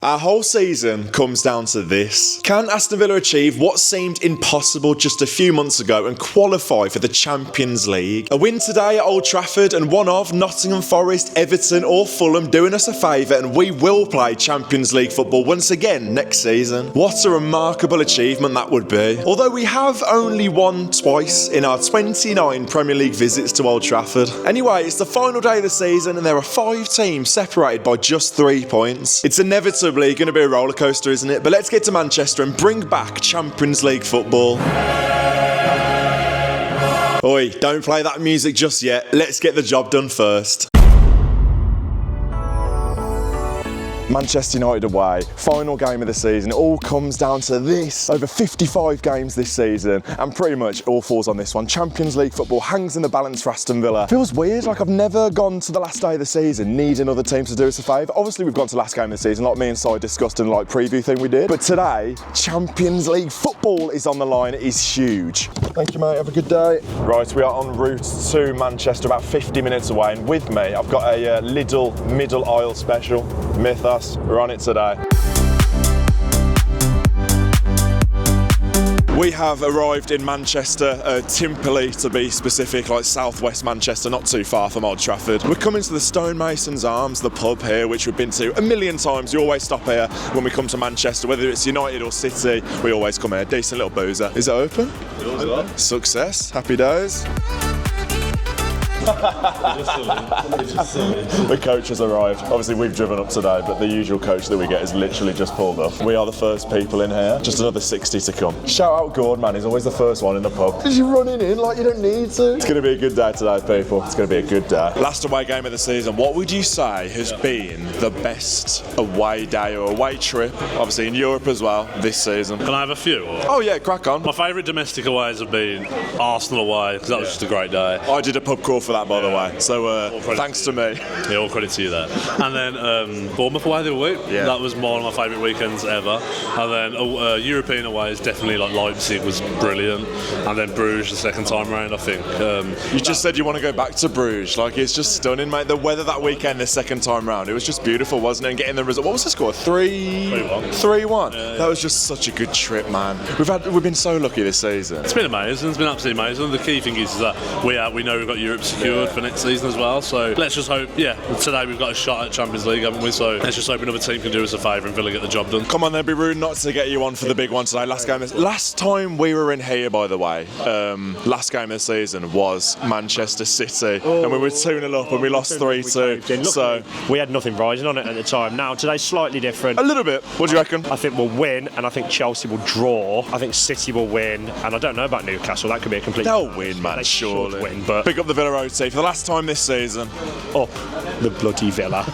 Our whole season comes down to this. Can Aston Villa achieve what seemed impossible just a few months ago and qualify for the Champions League? A win today at Old Trafford and one of Nottingham Forest, Everton or Fulham doing us a favour, and we will play Champions League football once again next season. What a remarkable achievement that would be. Although we have only won twice in our 29 Premier League visits to Old Trafford. Anyway, it's the final day of the season and there are 5 teams separated by just 3 points. It's inevitable going to be a roller coaster, isn't it? But let's get to Manchester and bring back Champions League football. Oi, don't play that music just yet. Let's get the job done first. Manchester United away, final game of the season. It all comes down to this. Over 55 games this season, and pretty much all falls on this one. Champions League football hangs in the balance for Aston Villa. Feels weird, like I've never gone to the last day of the season needing other teams to do us a favour. Obviously we've gone to the last game of the season, like me and Si discussed in the preview thing we did. But today, Champions League football is on the line. It is huge. Thank you, mate. Have a good day. Right, we are en route to Manchester, about 50 minutes away, and with me, I've got a Lidl middle aisle special. Mythos. We're on it today. We have arrived in Manchester, Timperley to be specific, like southwest Manchester, not too far from Old Trafford. We're coming to the Stonemasons Arms, the pub here, which we've been to a million times. You always stop here when we come to Manchester, whether it's United or City, we always come here. Decent little boozer. Is it open? Yours well. Success. Happy days. The coach has arrived. Obviously we've driven up today, but the usual coach that we get is literally just pulled up. We are the first people in here. Just another 60 to come. Shout out Gord, man. He's always the first one in the pub. Because you're running in like you don't need to. It's going to be a good day today, people. It's going to be a good day. Last away game of the season. What would you say has been the best away day or away trip, obviously in Europe as well, this season? Can I have a few? Or? Oh yeah, crack on. My favourite domestic aways have been Arsenal away, because that was just a great day. I did a pub crawl for that, by the way. So thanks to me. Yeah, all credit to you there. And then Bournemouth away the other week. Yeah. That was one of my favourite weekends ever. And then European away is definitely like Leipzig was brilliant. And then Bruges the second time round, I think. You just said you want to go back to Bruges. Like, it's just stunning, mate. The weather that weekend, the second time round, it was just beautiful, wasn't it? And getting the result. What was the score? 3-1. 3-1. Yeah. That was just such a good trip, man. We've been so lucky this season. It's been amazing. It's been absolutely amazing. The key thing is that we know we've got Europe secured for next season as well. So let's just hope. Yeah, today we've got a shot at Champions League, haven't we? So let's just hope another team can do us a favour and Villa get the job done. Come on, then, be rude not to get you on for the big one today. Last time we were in here, by the way, last game of the season was Manchester City, and we were 2-0 up and we lost 3-2. So we had nothing rising on it at the time. Now today's slightly different. A little bit. What do you reckon? I think we'll win, and I think Chelsea will draw. I think City will win, and I don't know about Newcastle. That could be a complete. They'll win, man. Surely. Win, but pick up the Villa OT for the last time this season. Up the bloody Villa.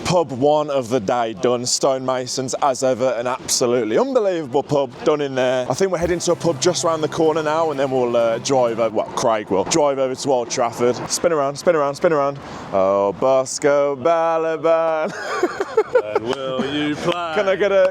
Pub one of the day done. Stonemasons as ever, an absolutely unbelievable pub done in there. I think we're heading to a pub just around the corner now, and then we'll drive over. Well, Craig will drive over to Old Trafford. Spin around, spin around, spin around. Oh, Bosco Balaban. When will you play?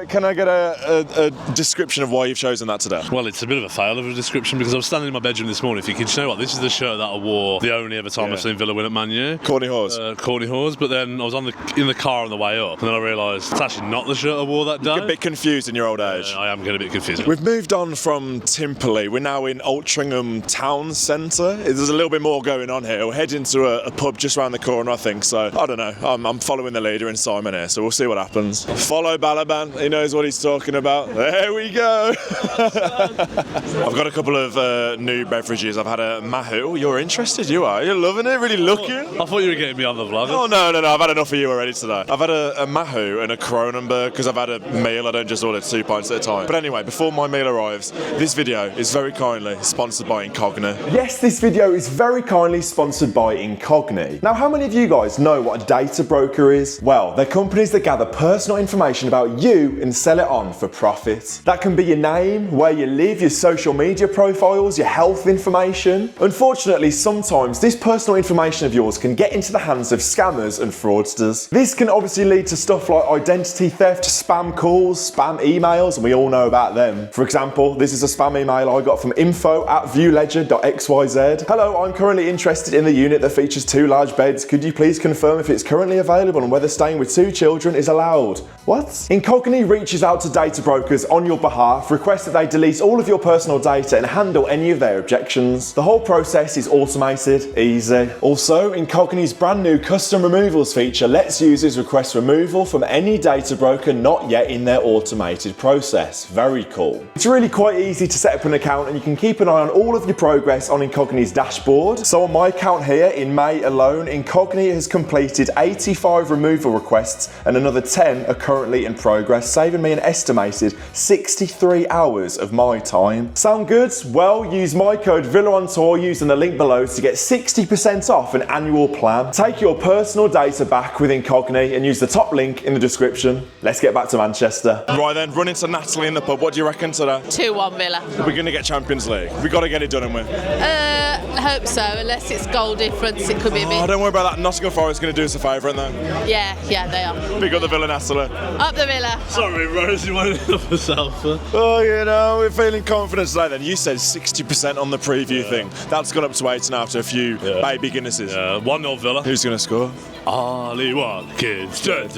Can I get a description of why you've chosen that today? Well, it's a bit of a fail of a description because I was standing in my bedroom this morning thinking, you know what, this is the shirt that I wore the only ever time I've seen Villa win at Man U. Corny Hawes. Corny Hawes, but then I was in the car on the way up, and then I realised it's actually not the shirt I wore that day. You're a bit confused in your old age. I am getting a bit confused. We've moved on from Timperley. We're now in Altrincham Town Centre. There's a little bit more going on here. We're heading to a pub just around the corner, I think. So, I don't know. I'm following the leader in Simon here, so we'll see what happens. Follow Balaban. He knows what he's talking about. There we go. I've got a couple of new beverages. I've had a Mahu. You're interested, you are. You're loving it, really looking. I thought you were getting me on the vlog. Oh, no. I've had enough of you already today. I've had a Mahu and a Kronenberg because I've had a meal. I don't just order 2 pints at a time. But anyway, before my meal arrives, this video is very kindly sponsored by Incogni. Yes, this video is very kindly sponsored by Incogni. Now, how many of you guys know what a data broker is? Well, they're companies that gather personal information about you and sell it on for profit. That can be your name, where you live, your social media profiles, your health information. Unfortunately, sometimes this personal information of yours can get into the hands of scammers and fraudsters. This can obviously lead to stuff like identity theft, spam calls, spam emails, and we all know about them. For example, this is a spam email I got from info@viewledger.xyz. Hello, I'm currently interested in the unit that features 2 large beds. Could you please confirm if it's currently available and whether staying with 2 children is allowed? What? Incogni reaches out to data brokers on your behalf, requests that they delete all of your personal data and handle any of their objections. The whole process is automated, easy. Also, Incogni's brand new custom removals feature lets users request removal from any data broker not yet in their automated process. Very cool. It's really quite easy to set up an account, and you can keep an eye on all of your progress on Incogni's dashboard. So on my account here, in May alone, Incogni has completed 85 removal requests and another 10 are currently in progress, saving me an estimated 63 hours of my time. Sound good? Well, use my code VillaOnTour using the link below to get 60% off an annual plan. Take your personal data back with Incogni and use the top link in the description. Let's get back to Manchester. Right then, run into Natalie in the pub. What do you reckon today? 2-1 Villa. We're going to get Champions League. We got to get it done, haven't we? I hope so, unless it's goal difference, it could be a bit. Oh, don't worry about that. Nottingham Forest going to do us a favour, aren't they? Yeah, they are. Big up the Villa, Natalie. Up the Villa. Sorry, Rose, you won't help yourself. Oh, you know, we're feeling confident today then. You said 60% on the preview thing. That's gone up to 8 now after a few baby Guinnesses. 1-0 Villa. Who's going to score? Ali Watkins. Here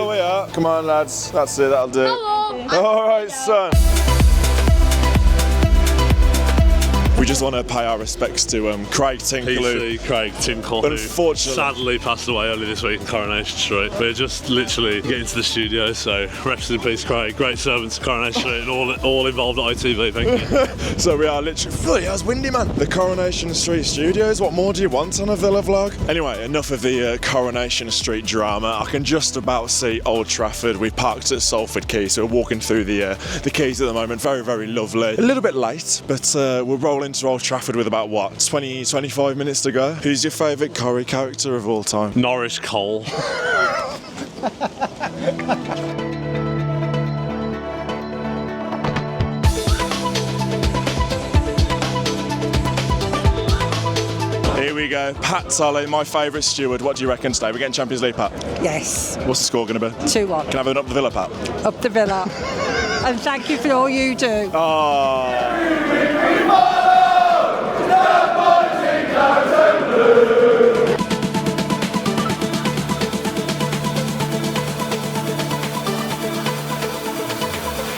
we are. Come on, lads. That's it, that'll do it. All right, son. We just want to pay our respects to Craig Tinkle. PC Craig Tinkle, unfortunately, sadly passed away early this week in Coronation Street. We're just literally getting to the studio, so rest in peace, Craig. Great servant to Coronation Street and all involved at ITV. Thank you. So we are literally. Bloody, how's windy, man. The Coronation Street studios. What more do you want on a Villa vlog? Anyway, enough of the Coronation Street drama. I can just about see Old Trafford. We parked at Salford Quay, so we're walking through the quays at the moment. Very, very lovely. A little bit late, but we're rolling to Old Trafford with about, what, 20-25 minutes to go. Who's your favourite Corrie character of all time? Norris Cole. Here we go. Pat Tully, my favourite steward. What do you reckon today? We're getting Champions League, Pat? Yes. What's the score going to be? 2-1. Can I have an up the Villa, Pat? Up the Villa. And thank you for all you do.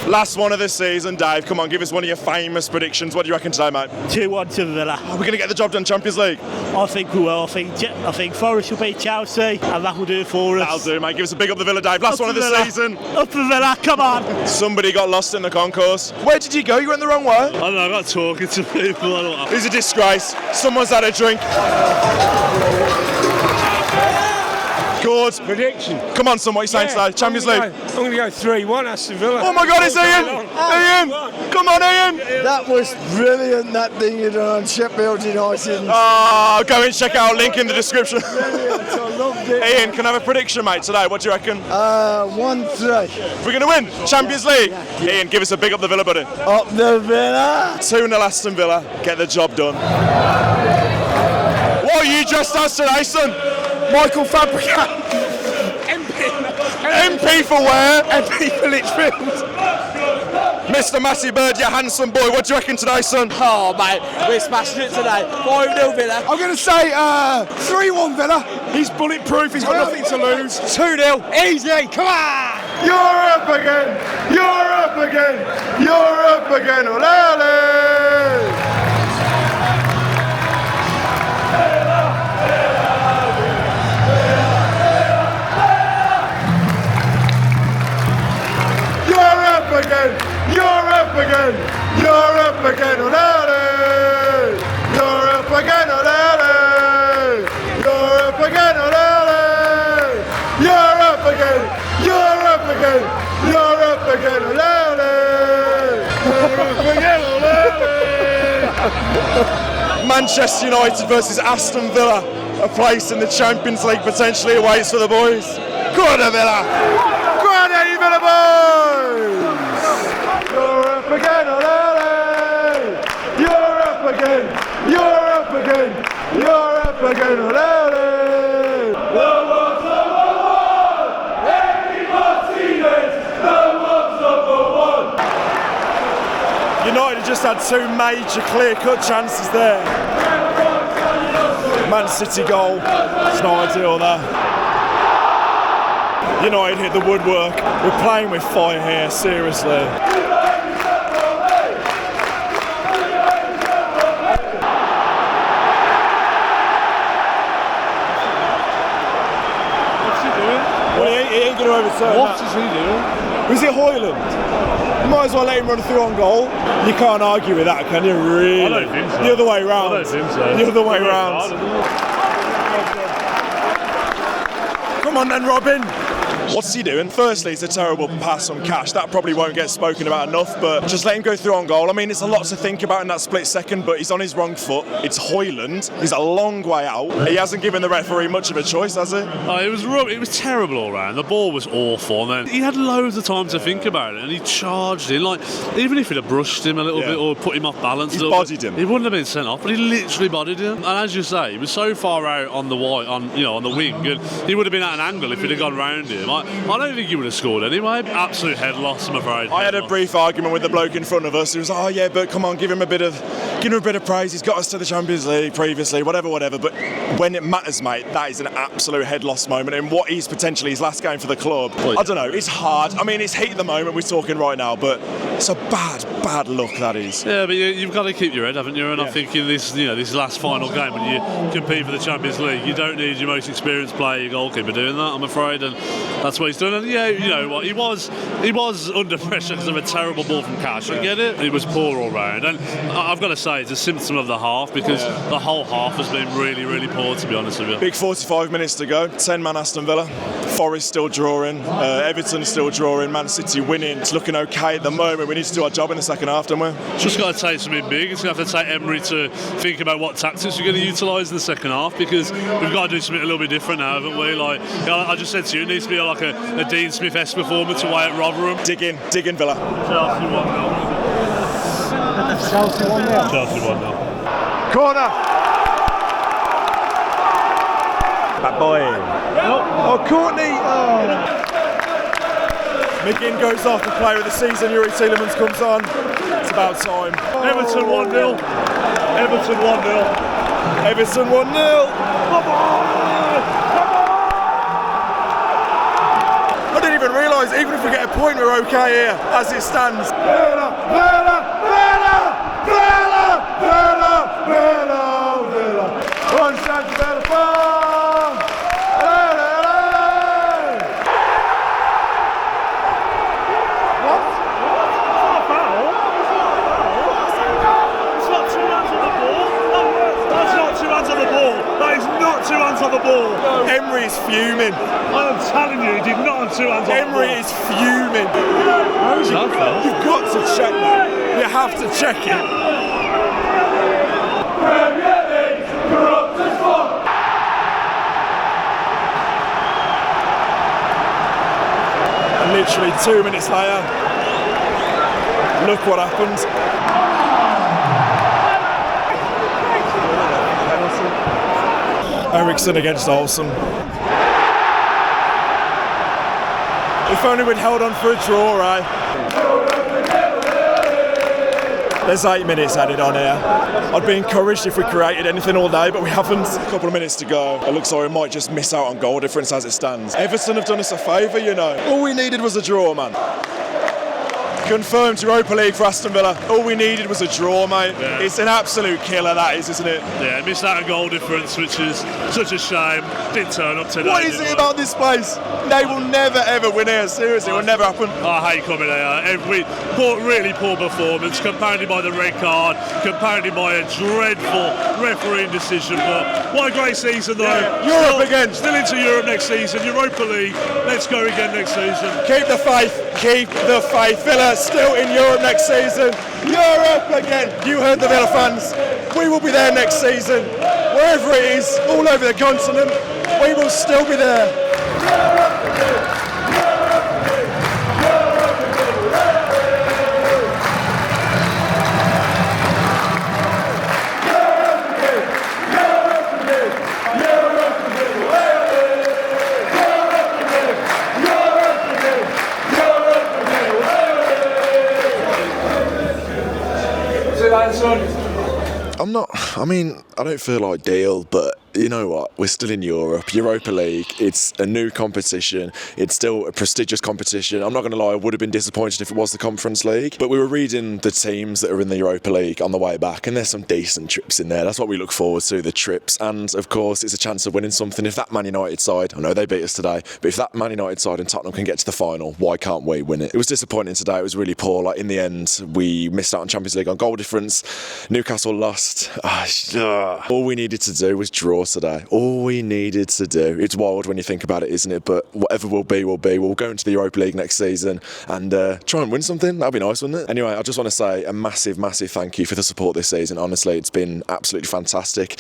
Last one of the season, Dave. Come on, give us one of your famous predictions. What do you reckon today, mate? 2-1 to Villa. Are we going to get the job done, Champions League? I think we will. I think Forest will beat Chelsea, and that will do it for us. That'll do, mate. Give us a big up the Villa, Dave. Last one of the season. Up the Villa, come on. Somebody got lost in the concourse. Where did you go? You went the wrong way. I don't know, I got talking to people. It's a disgrace. Someone's had a drink. Good. Prediction. Come on, son, what are you saying today? Champions League. I'm going to go 3-1 Aston Villa. Oh my God, it's Ian! Ian! Come on, Ian! That was brilliant, that thing you done on Sheffield United. Oh, go and check out our link in the description. Brilliant, I loved it. Ian, can I have a prediction, mate, today? What do you reckon? 1-3. We're going to win Champions League. Ian, give us a big up the Villa, buddy. Up the Villa. 2-0 Aston Villa. Get the job done. What are you dressed as today, son? Michael Fabricant. MP for where? MP for Litchfield. Mr. Matty Bird, you handsome boy. What do you reckon today, son? Oh, mate, we're smashing it today. 5-0 Villa. I'm going to say 3-1 Villa. He's bulletproof. He's got nothing to lose. 2-0. Easy, come on! You're up again. You're up again. You're up again. Olale! You're up again, you're up again, olale! You're up again, olale! You're up again, olale! You're up again, you're up again, you're up again, olale! You're up again, olale! Manchester United versus Aston Villa, a place in the Champions League potentially awaits for the boys. Go on, Villa! Go on, Villa boys! You're up again, olale! You're up again! You're up again! You're up again, olale! The one's number one! Henry Martinez! The one's number one! United just had 2 major clear-cut chances there. Man City goal. It's not ideal there. United hit the woodwork. We're playing with fire here, seriously. Well, he ain't going to overturn What that. is he doing? Was it Hoyland? You might as well let him run through on goal. You can't argue with that, can you? Really? I don't think so. The other way round. I don't think so. The other way round. Come on then, Robin. What's he doing? Firstly, it's a terrible pass on Cash. That probably won't get spoken about enough, but just let him go through on goal. I mean, it's a lot to think about in that split second, but he's on his wrong foot. It's Hoyland. He's a long way out. He hasn't given the referee much of a choice, has he? Oh, it was terrible all round. The ball was awful, and then he had loads of time to think about it, and he charged in. Like, even if he'd have brushed him a little bit or put him off balance, He's bodied him. He wouldn't have been sent off, but he literally bodied him. And as you say, he was so far out on the on the wing, and he would have been at an angle if he'd have gone round him. I don't think he would have scored anyway. Absolute head loss, I'm afraid. I had a brief argument with the bloke in front of us. He was like, "Oh yeah, but come on, give him a bit of praise. He's got us to the Champions League previously, whatever." But when it matters, mate, that is an absolute head loss moment. And what is potentially his last game for the club, I don't know. It's hard. I mean, it's heat at the moment. We're talking right now, but it's a bad look, that is. Yeah, but you've got to keep your head, haven't you? And I think in this last final game, when you compete for the Champions League, you don't need your most experienced player, your goalkeeper, doing that, I'm afraid, and that's what he's done. And yeah, you know what, he was under pressure because of a terrible ball from Cash. I get it. It was poor all round, and I've got to say it's a symptom of the half, because the whole half has been really, really poor, to be honest with you. Big 45 minutes to go. 10-man Aston Villa. Forest still drawing. Everton still drawing. Man City winning. It's looking okay at the moment. We need to do our job in the second half, don't we? Just got to take something big. It's going to have to take Emery to think about what tactics we're going to utilise in the second half, because we've got to do something a little bit different now, haven't we? Like, I just said to you, it needs to be like a Dean Smith-esque performance away at Rotherham. Dig in Villa. Chelsea 1-0. Chelsea 1-0. Chelsea 1-0. Corner. That boy. Oh, Courtney. McGinn goes off, the player of the season. Yuri Tielemans comes on. It's about time. Everton 1-0. Everton 1-0. Everton 1-0. I didn't even realise, even if we get a point, we're okay here, as it stands. Villa! One chance, Villa! On the ball. Emery is fuming. I am telling you, he did not have two hands on the ball. Emery is fuming. You've got to check that. You have to check it. And literally 2 minutes later, look what happened. Eriksson against Olsen. If only we'd held on for a draw, eh? There's 8 minutes added on here. I'd be encouraged if we created anything all day, but we haven't. A couple of minutes to go. It looks like we might just miss out on goal difference as it stands. Everton have done us a favour, you know. All we needed was a draw, man. Confirmed Europa League for Aston Villa. All we needed was a draw, mate. Yeah. It's an absolute killer, that is, isn't it? Yeah, missed out on goal difference, which is such a shame. Didn't turn up today. What is it about this place? They will never ever win here. Seriously, it will never happen. I hate coming here. Really poor performance, compounded by the red card, compounded by a dreadful refereeing decision. But what a great season, though. Yeah. Europe again. Still into Europe next season. Europa League. Let's go again next season. Keep the faith. Keep the faith. Villa still in Europe next season. Europe again. You heard the Villa fans. We will be there next season. Wherever it is, all over the continent, we will still be there. I don't feel ideal, but you know what? We're still in Europe, Europa League. It's a new competition. It's still a prestigious competition. I'm not going to lie, I would have been disappointed if it was the Conference League. But we were reading the teams that are in the Europa League on the way back, and there's some decent trips in there. That's what we look forward to, the trips. And of course, it's a chance of winning something. If that Man United side, I know they beat us today, but if that Man United side and Tottenham can get to the final, why can't we win it? It was disappointing today. It was really poor. Like in the end, we missed out on Champions League on goal difference. Newcastle lost. All we needed to do was draw today. All we needed to do. It's wild when you think about it, isn't it? But whatever will be, will be. We'll go into the Europa League next season and try and win something. That'd be nice, wouldn't it? Anyway, I just want to say a massive, massive thank you for the support this season. Honestly, it's been absolutely fantastic.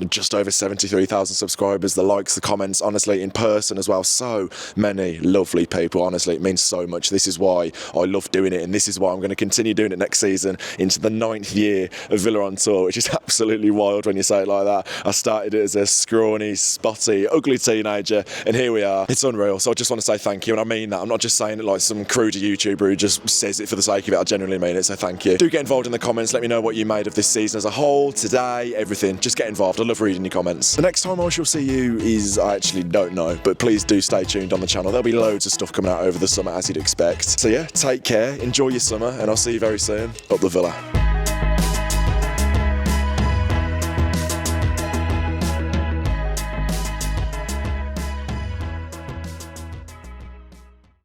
Just over 73,000 subscribers, the likes, the comments, honestly, in person as well. So many lovely people. Honestly, it means so much. This is why I love doing it, and this is why I'm going to continue doing it next season into the 9th year of Villa on Tour, which is absolutely wild when you say it like that. I started it as a scrawny, spotty, ugly teenager, and here we are. It's unreal. So I just want to say thank you, and I mean that. I'm not just saying it like some crude YouTuber who just says it for the sake of it. I genuinely mean it, so thank you. Do get involved in the comments. Let me know what you made of this season as a whole, today, everything. Just get involved. I love reading your comments. The next time I shall see you is, I actually don't know, but please do stay tuned on the channel. There'll be loads of stuff coming out over the summer, as you'd expect. So yeah, take care, enjoy your summer, and I'll see you very soon. Up the Villa.